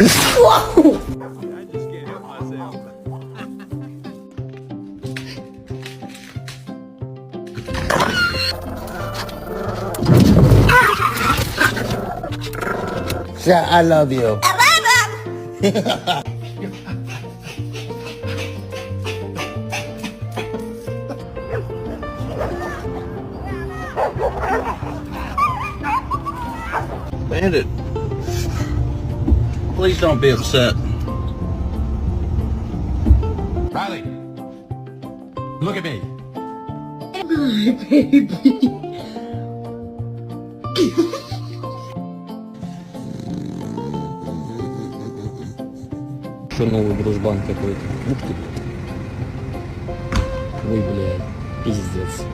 Whoa! I just can't help myself. Yeah, I love you. Bandit, please don't be upset. Riley, look at me. Что новый дружбан какой-то. Ух ты. Ой, блядь, пиздец.